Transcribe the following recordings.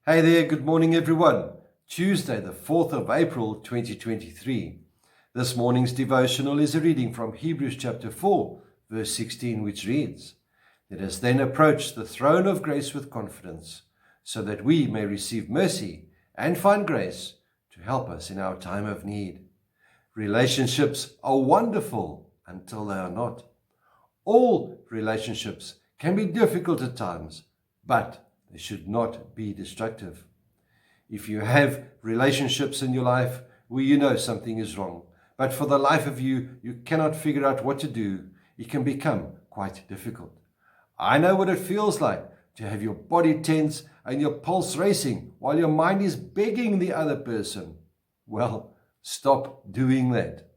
Hey there, good morning everyone. Tuesday, the 4th of April, 2023. This morning's devotional is a reading from Hebrews chapter 4, verse 16, which reads, "Let us then approach the throne of grace with confidence, so that we may receive mercy and find grace to help us in our time of need." Relationships are wonderful until they are not. All relationships can be difficult at times, but they should not be destructive. If you have relationships in your life where you know something is wrong, but for the life of you, you cannot figure out what to do, it can become quite difficult. I know what it feels like to have your body tense and your pulse racing while your mind is begging the other person. Well, stop doing that.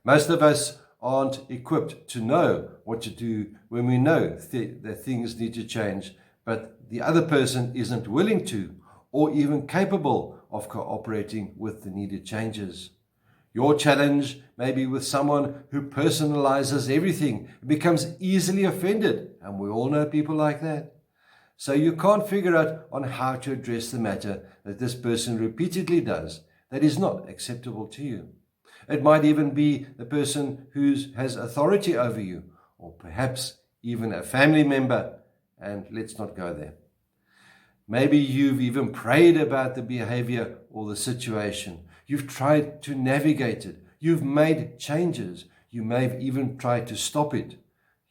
Most of us aren't equipped to know what to do when we know that things need to change, but the other person isn't willing to or even capable of cooperating with the needed changes. Your challenge may be with someone who personalizes everything and becomes easily offended, and we all know people like that. So you can't figure out on how to address the matter that this person repeatedly does that is not acceptable to you. It might even be the person who has authority over you, or perhaps even a family member. And let's not go there. Maybe you've even prayed about the behavior or the situation. You've tried to navigate it. You've made changes. You may have even tried to stop it.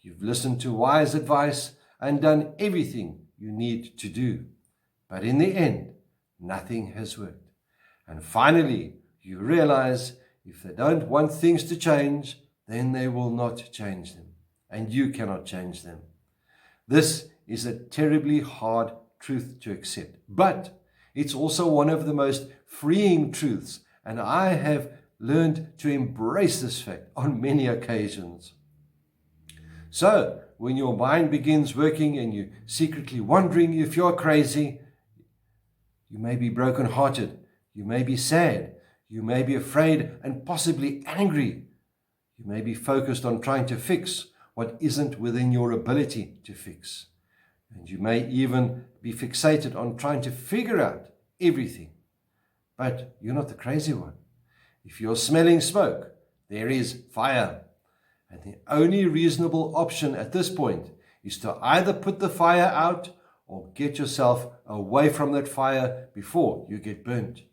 You've listened to wise advice and done everything you need to do. But in the end, nothing has worked. And finally, you realize if they don't want things to change, then they will not change them. And you cannot change them. This is a terribly hard truth to accept, but it's also one of the most freeing truths, and I have learned to embrace this fact on many occasions. So, when your mind begins working and you're secretly wondering if you're crazy, you may be brokenhearted, you may be sad, you may be afraid and possibly angry, you may be focused on trying to fix what isn't within your ability to fix. And you may even be fixated on trying to figure out everything. But you're not the crazy one. If you're smelling smoke, there is fire. And the only reasonable option at this point is to either put the fire out or get yourself away from that fire before you get burnt.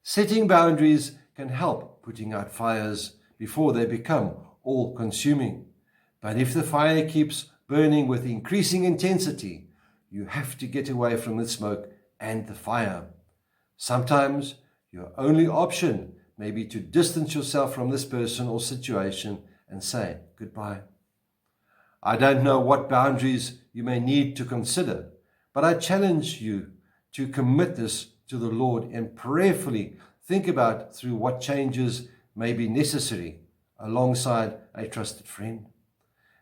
Setting boundaries can help putting out fires before they become all-consuming. But if the fire keeps burning with increasing intensity, you have to get away from the smoke and the fire. Sometimes your only option may be to distance yourself from this person or situation and say goodbye. I don't know what boundaries you may need to consider, but I challenge you to commit this to the Lord and prayerfully think about through what changes may be necessary alongside a trusted friend.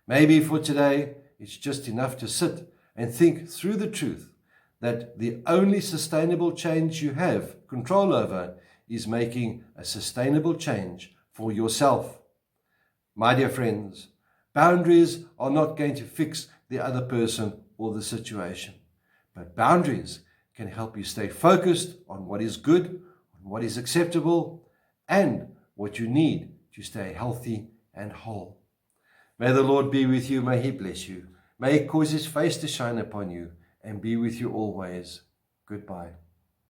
Maybe for today, it's just enough to sit and think through the truth that the only sustainable change you have control over is making a sustainable change for yourself. My dear friends, boundaries are not going to fix the other person or the situation, but boundaries can help you stay focused on what is good, on what is acceptable, and what you need to stay healthy and whole. May the Lord be with you. May He bless you. May He cause His face to shine upon you and be with you always. Goodbye.